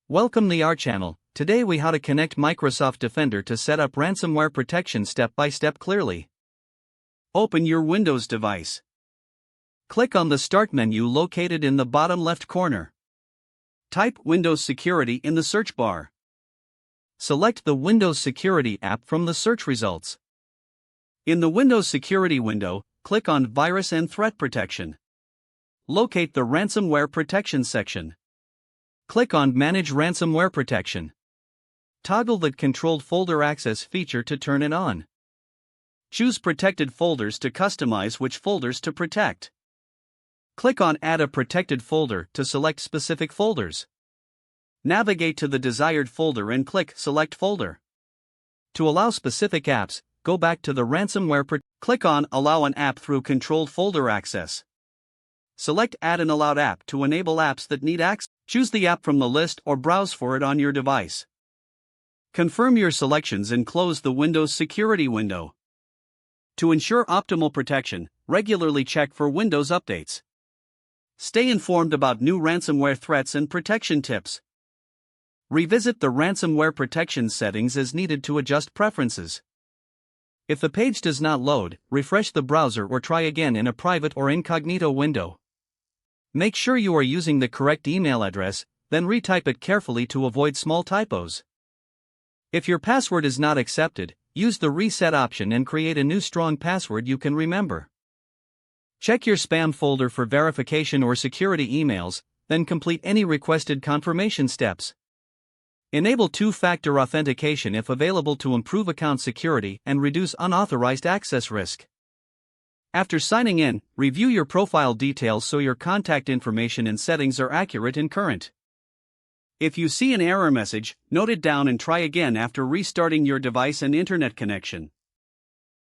Welcome to our channel. Today we how to connect Microsoft Defender to set up ransomware protection step by step clearly. Open your Windows device. Click on the Start menu located in the bottom left corner. Type Windows Security in the search bar. Select the Windows Security app from the search results. In the Windows Security window, click on Virus and Threat Protection. Locate the Ransomware Protection section. Click on Manage Ransomware Protection. Toggle the Controlled Folder Access feature to turn it on. Choose Protected Folders to customize which folders to protect. Click on Add a Protected Folder to select specific folders. Navigate to the desired folder and click Select Folder. To allow specific apps, go back to the click on Allow an app through Controlled Folder Access. Select Add an allowed app to enable apps that need access. Choose the app from the list or browse for it on your device. Confirm your selections and close the Windows Security window. To ensure optimal protection, regularly check for Windows updates. Stay informed about new ransomware threats and protection tips. Revisit the ransomware protection settings as needed to adjust preferences. If the page does not load, refresh the browser or try again in a private or incognito window. Make sure you are using the correct email address, then retype it carefully to avoid small typos. If your password is not accepted, use the reset option and create a new strong password you can remember. Check your spam folder for verification or security emails, then complete any requested confirmation steps. Enable two-factor authentication if available to improve account security and reduce unauthorized access risk. After signing in, review your profile details so your contact information and settings are accurate and current. If you see an error message, note it down and try again after restarting your device and internet connection.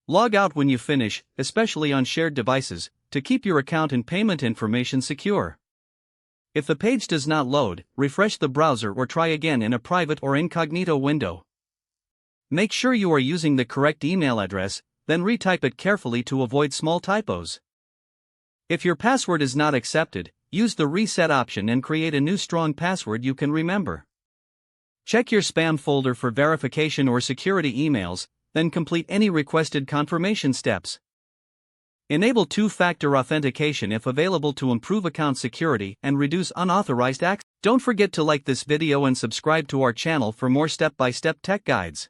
Log out when you finish, especially on shared devices, to keep your account and payment information secure. If the page does not load, refresh the browser or try again in a private or incognito window. Make sure you are using the correct email address, then retype it carefully to avoid small typos. If your password is not accepted, use the reset option and create a new strong password you can remember. Check your spam folder for verification or security emails, then complete any requested confirmation steps. Enable two-factor authentication if available to improve account security and reduce unauthorized access. Don't forget to like this video and subscribe to our channel for more step-by-step tech guides.